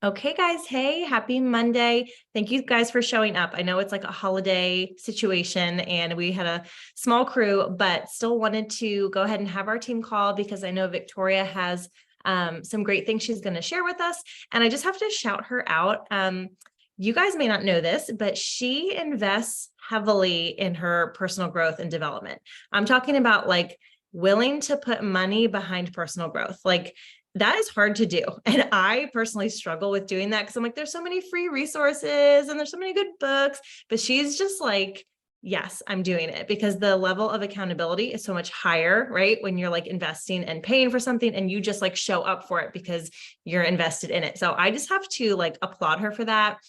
Okay, guys. Hey, happy Monday. Thank you guys for showing up. I know it's like a holiday situation and we had a small crew, but still wanted to go ahead and have our team call because I know Victoria has some great things she's going to share with us. And I just have to shout her out. You guys may not know this, but she invests heavily in her personal growth and development. I'm talking about like willing to put money behind personal growth. Like that is hard to do. And I personally struggle with doing that because I'm like, there's so many free resources and there's so many good books, but she's just like, yes, I'm doing it because the level of accountability is so much higher, right? When you're like investing and paying for something and you just like show up for it because you're invested in it. So I just have to like applaud her for that.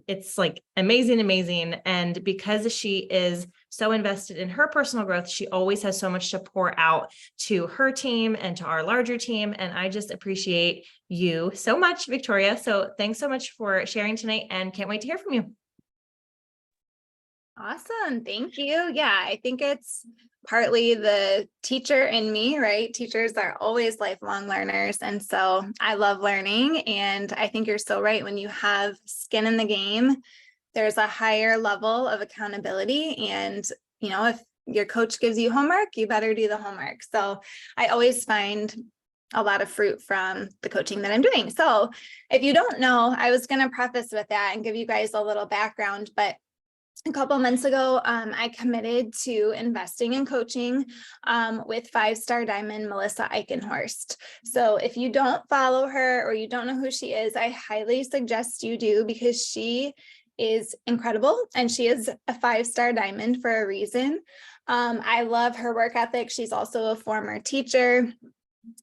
It's like amazing. And because she is so invested in her personal growth, she always has so much to pour out to her team and to our larger team. And I just appreciate you so much, Victoria. So thanks so much for sharing tonight and can't wait to hear from you. Awesome. Thank you. Yeah, I think it's partly the teacher in me, right? Teachers are always lifelong learners. And so I love learning. And I think you're so right. When you have skin in the game, there's a higher level of accountability. And, if your coach gives you homework, you better do the homework. So I always find a lot of fruit from the coaching that I'm doing. So if you don't know, I was going to preface with that and give you guys a little background, but a couple months ago, I committed to investing in coaching with 5-star diamond Melissa Eichenhorst. So if you don't follow her or you don't know who she is, I highly suggest you do because she is incredible and she is a 5-star diamond for a reason. I love her work ethic. She's also a former teacher.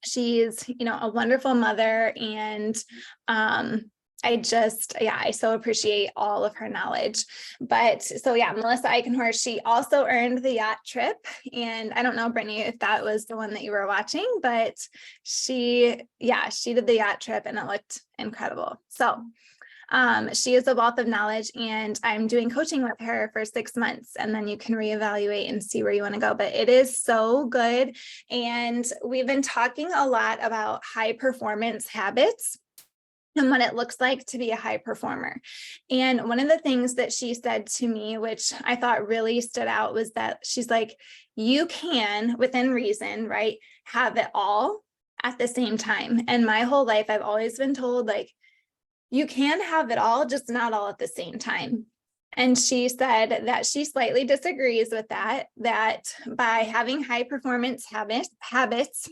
She's, a wonderful mother and I so appreciate all of her knowledge. But so yeah, Melissa Eichenhorst, she also earned the yacht trip. And I don't know, Brittany, if that was the one that you were watching, but she did the yacht trip and it looked incredible. So she is a wealth of knowledge and I'm doing coaching with her for 6 months and then you can reevaluate and see where you want to go. But it is so good. And we've been talking a lot about high performance habits and what it looks like to be a high performer. And one of the things that she said to me, which I thought really stood out, was that she's like, you can, within reason, right, have it all at the same time. And my whole life, I've always been told, like, you can have it all, just not all at the same time. And she said that she slightly disagrees with that by having high performance habits,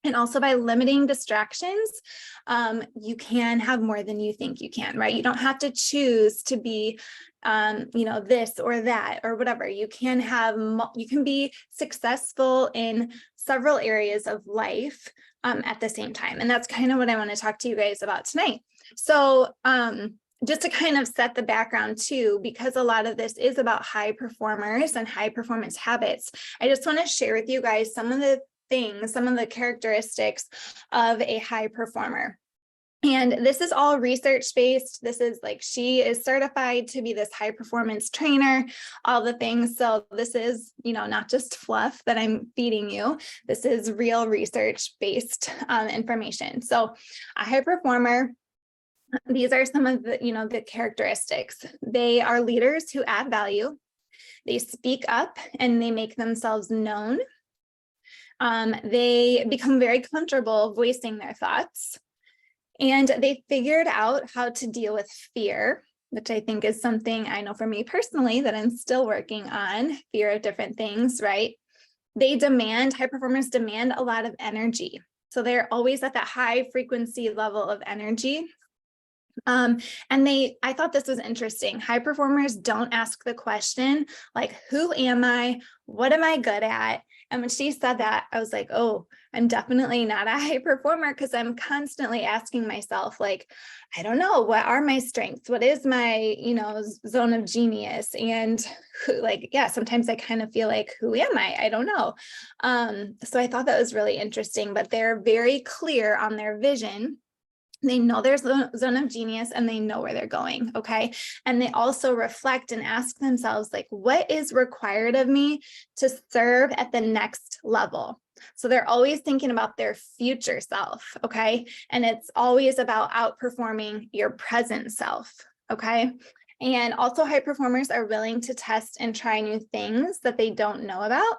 and also by limiting distractions, you can have more than you think you can, right? You don't have to choose to be, this or that or whatever. You can be successful in several areas of life at the same time. And that's kind of what I want to talk to you guys about tonight. So just to kind of set the background too, because a lot of this is about high performers and high performance habits, I just want to share with you guys some of the characteristics of a high performer. And this is all research-based. This is like, she is certified to be this high performance trainer, all the things. So this is, not just fluff that I'm feeding you. This is real research-based information. So a high performer, these are some of the, the characteristics. They are leaders who add value. They speak up and they make themselves known. They become very comfortable voicing their thoughts, and they figured out how to deal with fear, which I think is something I know for me personally that I'm still working on, fear of different things, right? High performers demand a lot of energy. So they're always at that high frequency level of energy. I thought this was interesting. High performers don't ask the question, like, who am I? What am I good at? And when she said that, I was like, oh, I'm definitely not a high performer because I'm constantly asking myself, like, I don't know, what are my strengths? What is my, zone of genius? And sometimes I kind of feel like, who am I? I don't know. So I thought that was really interesting, but they're very clear on their vision. They know their zone of genius and they know where they're going. Okay. And they also reflect and ask themselves, like, what is required of me to serve at the next level? So they're always thinking about their future self, okay? And it's always about outperforming your present self, okay? And also high performers are willing to test and try new things that they don't know about.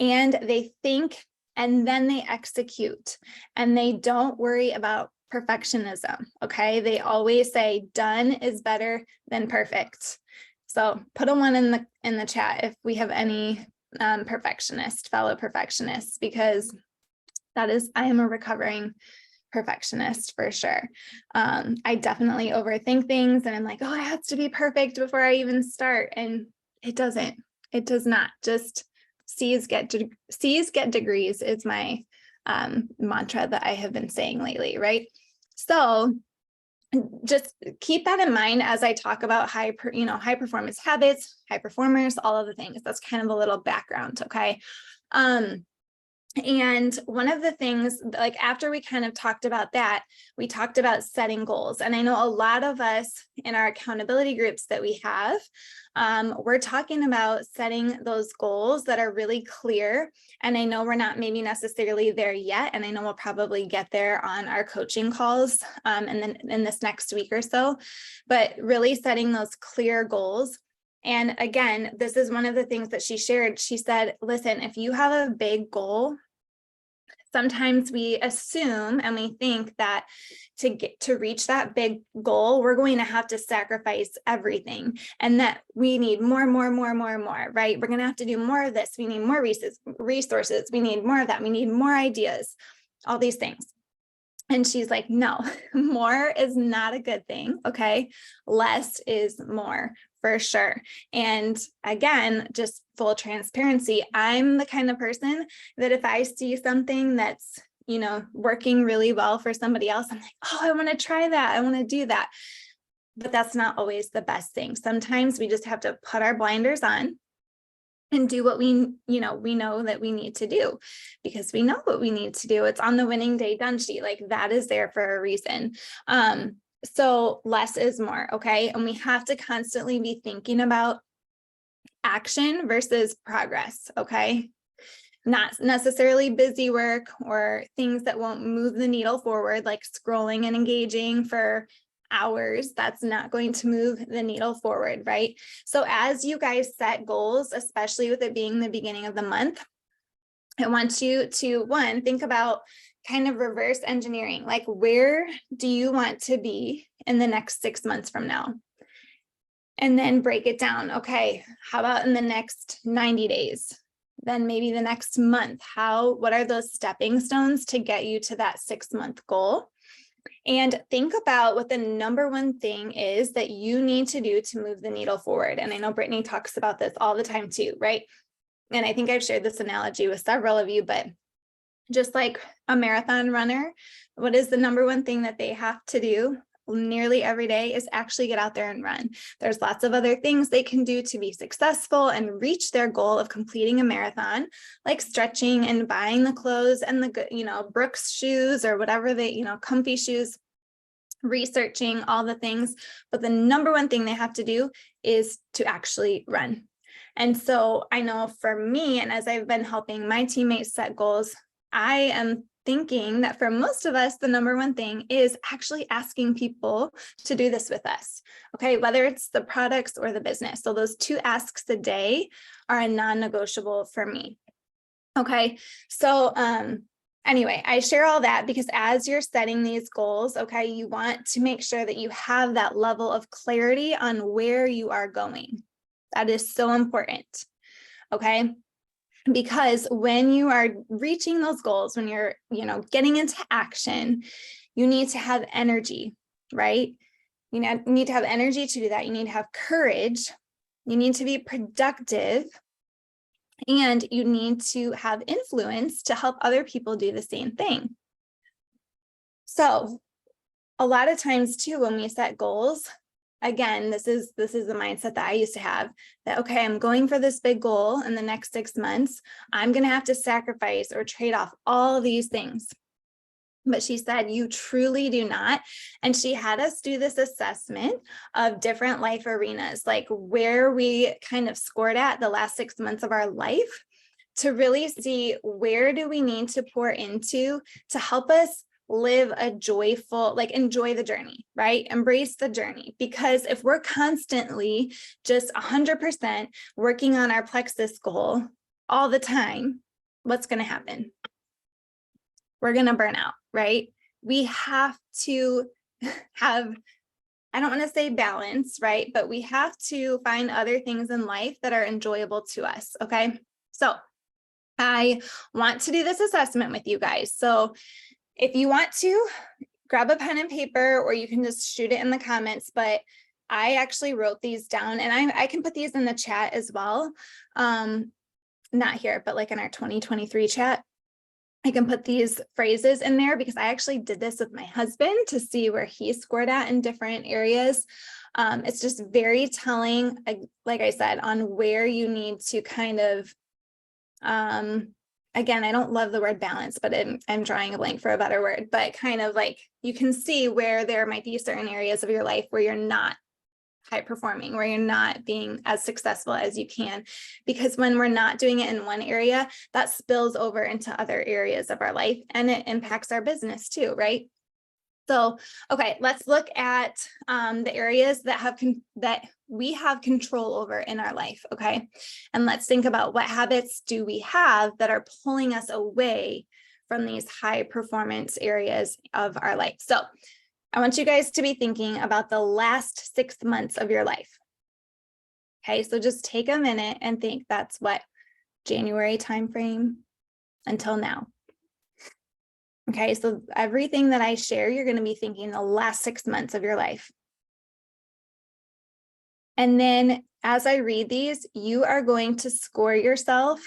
And they think and then they execute, and they don't worry about perfectionism, okay? They always say done is better than perfect. So put a 1 in the chat if we have any fellow perfectionists, because I am a recovering perfectionist for sure. I definitely overthink things, and I'm like, oh, it has to be perfect before I even start. And it doesn't. It does not. Just C's get degrees is my mantra that I have been saying lately, right? So just keep that in mind as I talk about high performance habits, high performers, all of the things. That's kind of a little background, okay? And one of the things, like after we kind of talked about that, we talked about setting goals. And I know a lot of us in our accountability groups that we have, we're talking about setting those goals that are really clear. And I know we're not maybe necessarily there yet. And I know we'll probably get there on our coaching calls and then in this next week or so, but really setting those clear goals. And again, this is one of the things that she shared. She said, listen, if you have a big goal, sometimes we assume and we think that to reach that big goal, we're going to have to sacrifice everything, and that we need more, right? We're going to have to do more of this. We need more resources. We need more of that. We need more ideas, all these things. And she's like, no, more is not a good thing. Okay. Less is more for sure. And again, just full transparency, I'm the kind of person that if I see something that's, working really well for somebody else, I'm like, oh, I want to try that. I want to do that. But that's not always the best thing. Sometimes we just have to put our blinders on and do what we know that we need to do, because we know what we need to do. It's on the winning day done sheet. Like that is there for a reason. So less is more. Okay. And we have to constantly be thinking about action versus progress. Okay. Not necessarily busy work or things that won't move the needle forward, like scrolling and engaging for hours. That's not going to move the needle forward, right? So as you guys set goals, especially with it being the beginning of the month, I want you to, think about kind of reverse engineering, like where do you want to be in the next 6 months from now? And then break it down. Okay, how about in the next 90 days? Then maybe the next month, what are those stepping stones to get you to that 6-month goal? And think about what the number one thing is that you need to do to move the needle forward. And I know Brittany talks about this all the time too, right? And I think I've shared this analogy with several of you, but just like a marathon runner, what is the number one thing that they have to do nearly every day is actually get out there and run. There's lots of other things they can do to be successful and reach their goal of completing a marathon, like stretching and buying the clothes and the, Brooks shoes or whatever comfy shoes, researching all the things. But the number one thing they have to do is to actually run. And so I know for me, and as I've been helping my teammates set goals, I am thinking that for most of us, the number one thing is actually asking people to do this with us. Okay, whether it's the products or the business. So those 2 asks a day are a non-negotiable for me. Okay, so anyway, I share all that because as you're setting these goals, okay, you want to make sure that you have that level of clarity on where you are going. That is so important. Okay. Because when you are reaching those goals, when you're, getting into action, you need to have energy, right? You need to have energy to do that. You need to have courage. You need to be productive. And you need to have influence to help other people do the same thing. So a lot of times too, when we set goals, again, this is the mindset that I used to have, that, okay, I'm going for this big goal in the next 6 months. I'm going to have to sacrifice or trade off all of these things. But she said, you truly do not. And she had us do this assessment of different life arenas, like where we kind of scored at the last 6 months of our life to really see where do we need to pour into to help us live a joyful, like enjoy the journey, right? Embrace the journey. Because if we're constantly just 100% working on our plexus goal all the time, what's going to happen? We're going to burn out, right? We have to have, I don't want to say balance, right? But we have to find other things in life that are enjoyable to us. Okay. So I want to do this assessment with you guys. So if you want to grab a pen and paper, or you can just shoot it in the comments, but I actually wrote these down, and I can put these in the chat as well. Not here, but like in our 2023 chat. I can put these phrases in there because I actually did this with my husband to see where he scored at in different areas. It's just very telling, like I said, on where you need to kind of, again, I don't love the word balance, but I'm drawing a blank for a better word, but kind of like you can see where there might be certain areas of your life where you're not high performing, where you're not being as successful as you can, because when we're not doing it in one area, that spills over into other areas of our life, and it impacts our business too, right? So, okay, let's look at the areas that we have control over in our life, okay? And let's think about what habits do we have that are pulling us away from these high performance areas of our life. So I want you guys to be thinking about the last 6 months of your life. Okay, so just take a minute and think. That's what, January timeframe until now. Okay, so everything that I share, you're going to be thinking the last 6 months of your life. And then as I read these, you are going to score yourself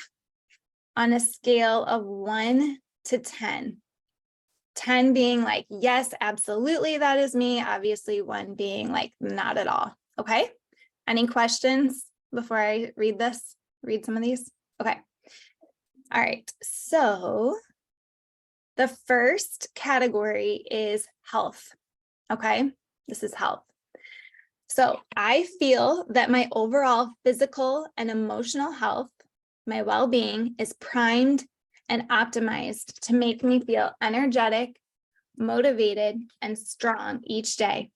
on a scale of 1 to 10. 10 being like, yes, absolutely, that is me. Obviously, 1 being like, not at all. Okay. Any questions before I read some of these? Okay. All right. So the first category is health. Okay. This is health. So I feel that my overall physical and emotional health, my well-being, is primed and optimized to make me feel energetic, motivated, and strong each day.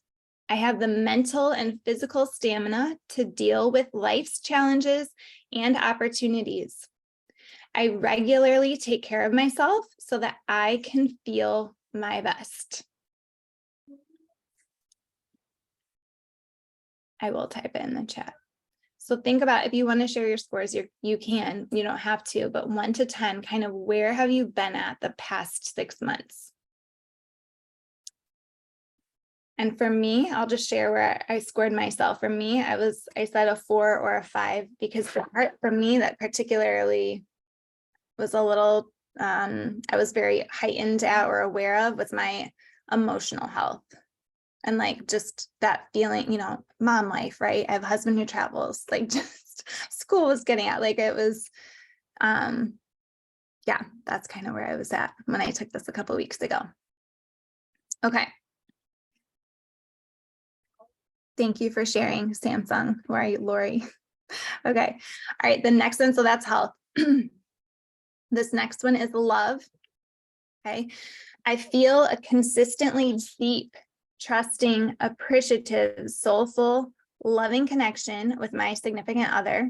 I have the mental and physical stamina to deal with life's challenges and opportunities. I regularly take care of myself so that I can feel my best. I will type it in the chat. So think about, if you want to share your scores, you can, you don't have to, but 1 to 10, kind of where have you been at the past 6 months? And for me, I'll just share where I scored myself. For me, I said a 4 or a 5, because the part for me that particularly was a little, I was very heightened at or aware of, was my emotional health. And like just that feeling, mom life, right? I have a husband who travels, like just school was getting at, like it was, yeah, that's kind of where I was at when I took this a couple of weeks ago. Okay. Thank you for sharing, Samsung. Where are you, Lori? Okay. All right. The next one. So that's health. This next one is love. Okay. I feel a consistently deep, trusting, appreciative, soulful, loving connection with my significant other.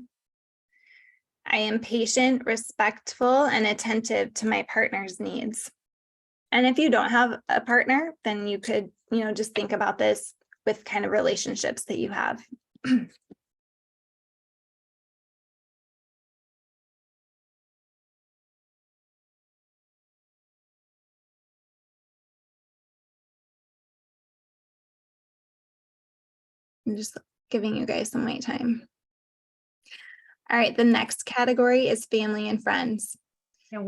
I am patient, respectful, and attentive to my partner's needs. And if you don't have a partner, then you could, just think about this with kind of relationships that you have. I'm just giving you guys some wait time. All right, the next category is family and friends. Can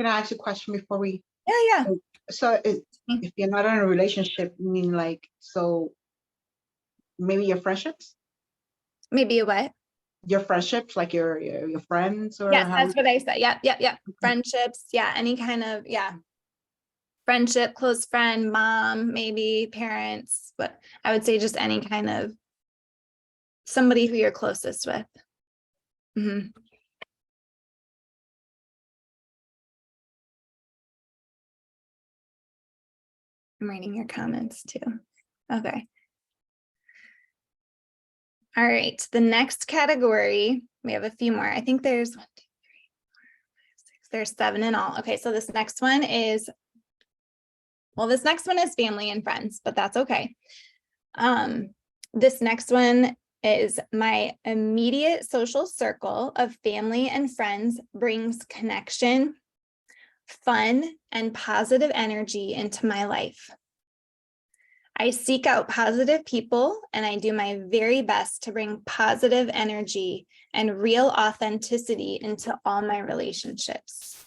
I ask you a question before we? Yeah. So if you're not in a relationship, you mean like, so maybe your friendships? Maybe a what? Your friendships, like your friends, or yes, how? that's what I said. Yep. Friendships. Yeah, any kind of, friendship, close friend, mom, maybe parents, but I would say just any kind of somebody who you're closest with. I'm reading your comments too. Okay. All right, the next category, we have a few more. I think there's 1, 2, 3, 4, 5, 6, there's 7 in all. Okay, so this next one is, well, this next one is family and friends, but that's okay. This next one is my immediate social circle of family and friends brings connection, fun, and positive energy into my life. I seek out positive people and I do my very best to bring positive energy and real authenticity into all my relationships.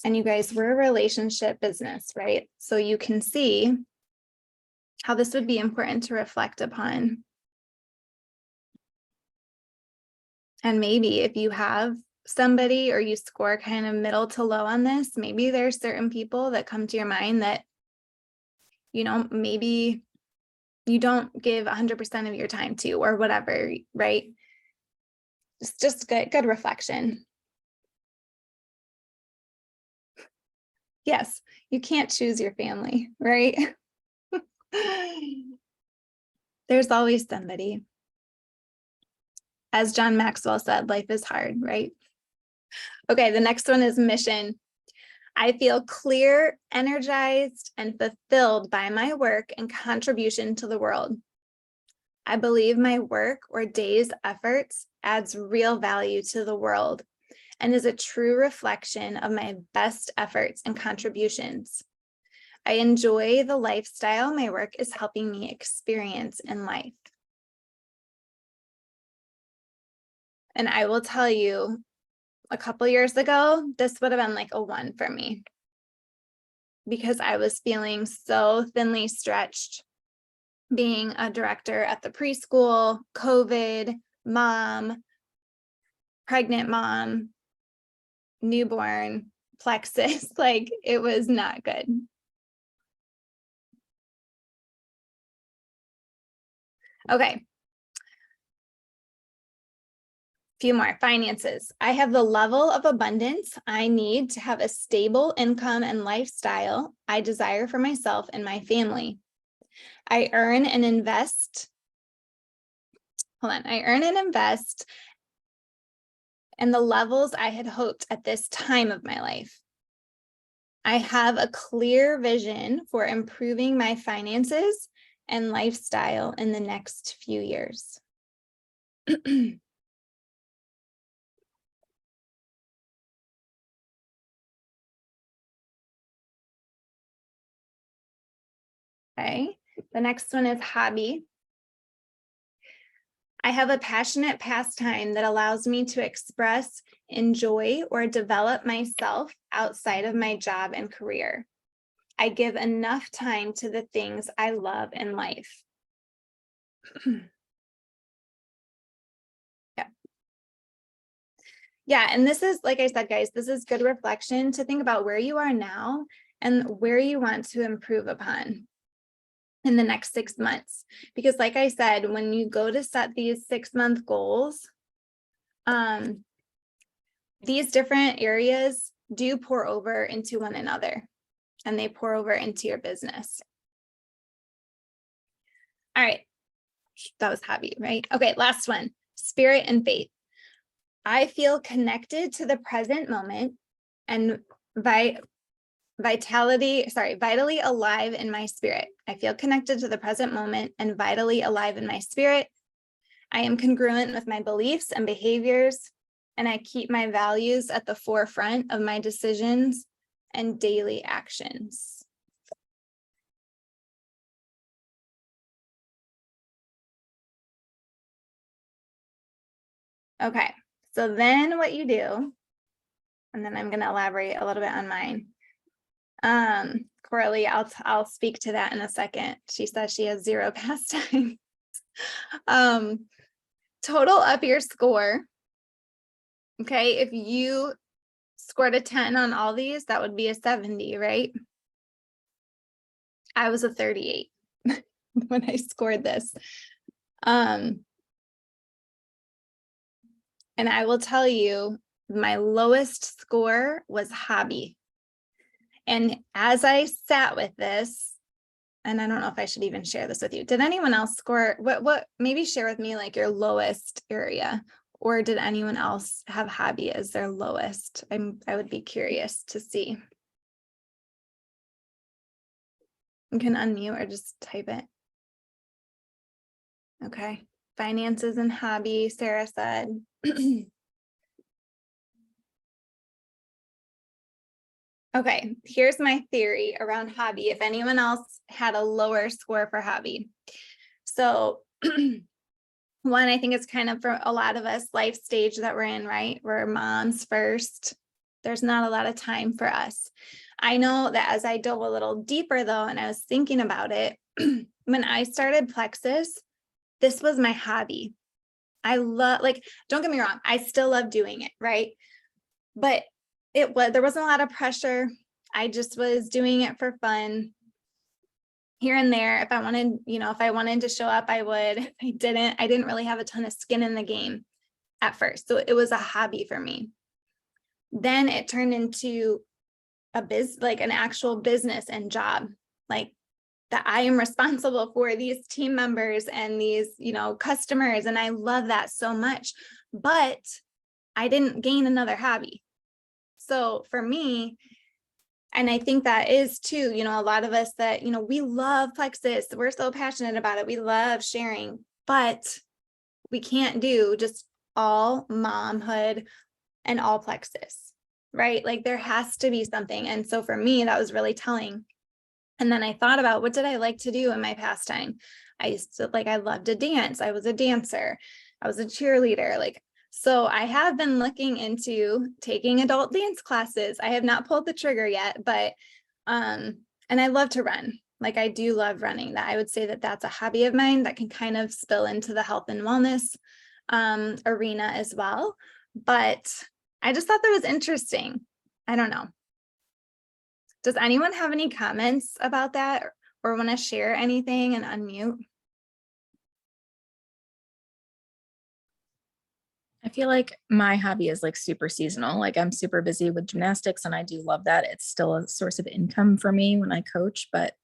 And you guys, we're a relationship business, right? So you can see how this would be important to reflect upon. And maybe if you have somebody or you score kind of middle to low on this, maybe there's certain people that come to your mind that, you know, maybe you don't give 100% of your time to or whatever, right? It's just good reflection. Yes, you can't choose your family, right? There's always somebody. As John Maxwell said, life is hard, right? Okay, the next one is mission. I feel clear, energized, and fulfilled by my work and contribution to the world. I believe my work or day's efforts adds real value to the world and is a true reflection of my best efforts and contributions. I enjoy the lifestyle my work is helping me experience in life. And I will tell you, a couple years ago, this would have been like a 1 for me because I was feeling so thinly stretched being a director at the preschool, COVID, mom, pregnant mom, newborn, plexus, like it was not good. Okay. Few more. Finances. I have the level of abundance I need to have a stable income and lifestyle I desire for myself and my family. I earn and invest. I earn and invest in the levels I had hoped at this time of my life. I have a clear vision for improving my finances and lifestyle in the next few years. Okay, the next one is hobby. I have a passionate pastime that allows me to express, enjoy, or develop myself outside of my job and career. I give enough time to the things I love in life. Yeah, and this is, like I said, guys, this is good reflection to think about where you are now and where you want to improve upon in the next 6 months. Because like I said, when you go to set these 6-month goals, these different areas do pour over into one another and they pour over into your business. All right, that was hobby, right? Okay, last one, spirit and faith. I feel connected to the present moment and vitally alive in my spirit. I feel connected to the present moment and vitally alive in my spirit. I am congruent with my beliefs and behaviors, and I keep my values at the forefront of my decisions and daily actions. Okay, so then what you do, and then I'm going to elaborate a little bit on mine. Coralie, I'll speak to that in a second. She says she has 0 pastime. Total up your score. Okay, if you scored a 10 on all these, that would be a 70, right? I was a 38 when I scored this. And I will tell you, my lowest score was hobby. And as I sat with this, and I don't know if I should even share this with you. Did anyone else score? What maybe share with me like your lowest area, or did anyone else have hobby as their lowest? I would be curious to see. You can unmute or just type it. Okay. Finances and hobby, Sarah said. Okay, here's my theory around hobby. If anyone else had a lower score for hobby. So one, I think it's kind of for a lot of us life stage that we're in, right? We're moms first. There's not a lot of time for us. I know that as I dove a little deeper though, and I was thinking about it, when I started Plexus, this was my hobby. I love, like, don't get me wrong, I still love doing it, right? But there wasn't a lot of pressure. I just was doing it for fun here and there. If I wanted, if I wanted to show up, I would. If I didn't really have a ton of skin in the game at first. So it was a hobby for me. Then it turned into like an actual business and job, like that I am responsible for these team members and these, customers. And I love that so much, but I didn't gain another hobby. So for me, and I think that is too, a lot of us that, we love Plexus. We're so passionate about it. We love sharing, but we can't do just all momhood and all Plexus, right? Like there has to be something. And so for me, that was really telling. And then I thought about, what did I like to do in my pastime? I loved to dance. I was a dancer. I was a cheerleader. So I have been looking into taking adult dance classes. I have not pulled the trigger yet, but, and I love to run. I do love running. That I would say that that's a hobby of mine that can kind of spill into the health and wellness arena as well. But I just thought that was interesting. I don't know. Does anyone have any comments about that or want to share anything and unmute? I feel like my hobby is super seasonal. I'm super busy with gymnastics and I do love that. It's still a source of income for me when I coach, but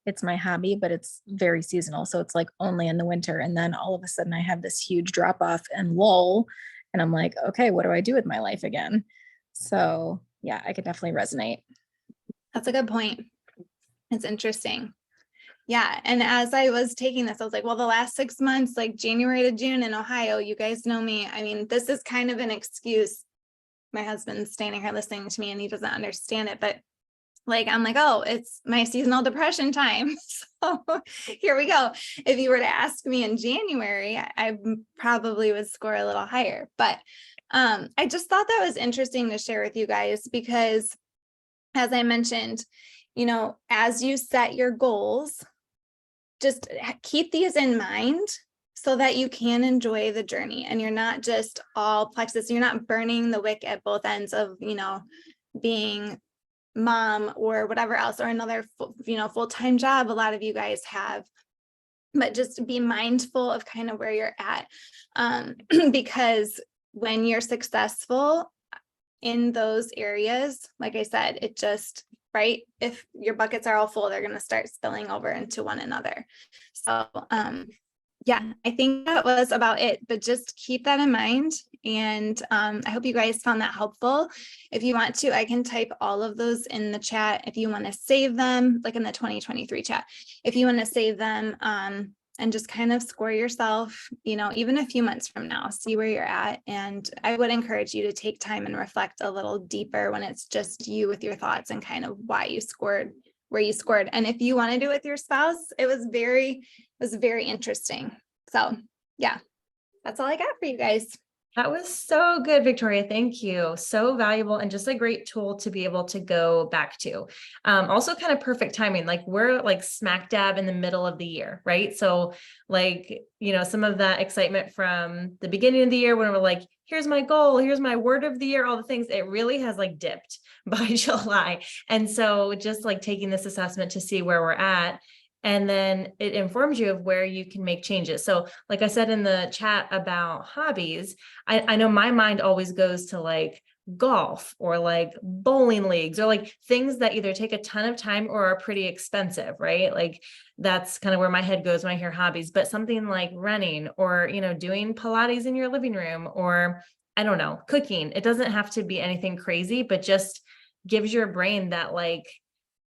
it's my hobby, but it's very seasonal. So it's only in the winter. And then all of a sudden I have this huge drop off and lull. And I'm like, okay, what do I do with my life again? So yeah, I could definitely resonate. That's a good point. It's interesting. Yeah. And as I was taking this, I was like, well, the last 6 months, January to June in Ohio, you guys know me. I mean, this is kind of an excuse. My husband's standing here listening to me and he doesn't understand it, but I'm like, oh, it's my seasonal depression time. So here we go. If you were to ask me in January, I probably would score a little higher, but I just thought that was interesting to share with you guys because as I mentioned, as you set your goals, just keep these in mind so that you can enjoy the journey and you're not just all Plexus. You're not burning the wick at both ends of, being mom or whatever else, or another, full-time job. A lot of you guys have, but just be mindful of kind of where you're at. Because when you're successful in those areas, like I said, it just, right? If your buckets are all full, they're going to start spilling over into one another. So, yeah, I think that was about it, but just keep that in mind. And I hope you guys found that helpful. If you want to, I can type all of those in the chat. If you want to save them, in the 2023 chat, if you want to save them and just kind of score yourself, even a few months from now, see where you're at. And I would encourage you to take time and reflect a little deeper when it's just you with your thoughts and kind of why you scored where you scored. And if you want to do it with your spouse, it was very interesting. So yeah, that's all I got for you guys. That was so good, Victoria. Thank you. So valuable and just a great tool to be able to go back to. Also kind of perfect timing. We're smack dab in the middle of the year, right? So some of that excitement from the beginning of the year when we're here's my goal, here's my word of the year, all the things, it really has dipped by July. And so just taking this assessment to see where we're at, and then it informs you of where you can make changes. So like I said in the chat about hobbies, I know my mind always goes to golf or like bowling leagues or like things that either take a ton of time or are pretty expensive, right? Like that's kind of where my head goes when I hear hobbies, but something like running or, doing Pilates in your living room or I don't know, cooking. It doesn't have to be anything crazy, but just gives your brain that like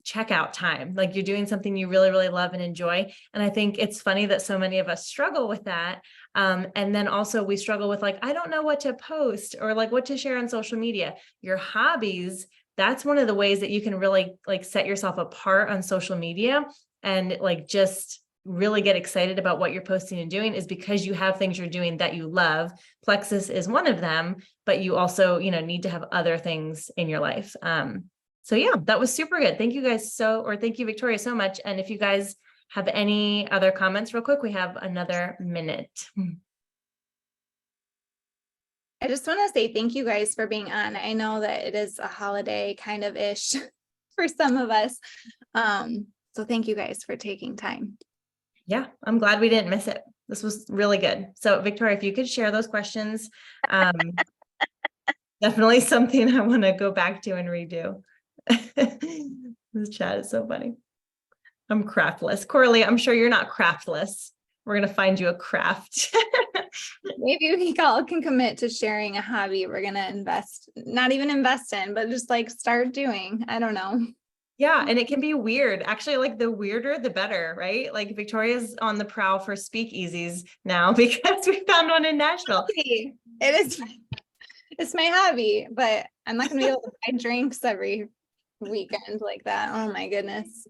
checkout time, like you're doing something you really, really love and enjoy. And I think it's funny that so many of us struggle with that. And then also we struggle with like, I don't know what to post or like what to share on social media. Your hobbies, that's one of the ways that you can really like set yourself apart on social media and like just really get excited about what you're posting and doing is because you have things you're doing that you love. Plexus is one of them, but you also, need to have other things in your life. So yeah, that was super good. Thank you guys thank you, Victoria, so much. And if you guys have any other comments real quick, we have another minute. I just want to say thank you guys for being on. I know that it is a holiday kind of ish for some of us. So thank you guys for taking time. Yeah, I'm glad we didn't miss it. This was really good. So Victoria, if you could share those questions, definitely something I want to go back to and redo. This chat is so funny. I'm craftless. Coralie, I'm sure you're not craftless. We're going to find you a craft. Maybe we all can commit to sharing a hobby we're going to not even invest in, but just like start doing. I don't know. Yeah. And it can be weird. Actually, like the weirder, the better, right? Like Victoria's on the prowl for speakeasies now because we found one in Nashville. It is. It's my hobby, but I'm not going to be able to buy drinks every weekend like that. Oh my goodness.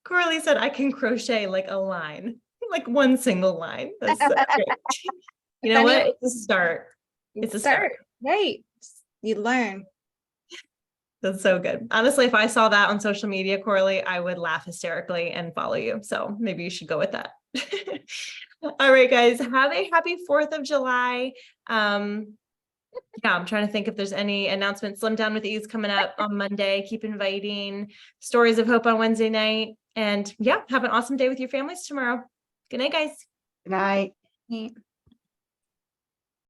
Coralie said, I can crochet like a line, like one single line. That's so great. You know what? It's a start. It's a start. Right. You learn. That's so good. Honestly, if I saw that on social media, Coralie, I would laugh hysterically and follow you. So maybe you should go with that. All right, guys, have a happy 4th of July. Yeah, I'm trying to think if there's any announcements. Slim Down with Ease coming up on Monday. Keep inviting. Stories of Hope on Wednesday night. And yeah, have an awesome day with your families tomorrow. Good night, guys. Good night. Neat.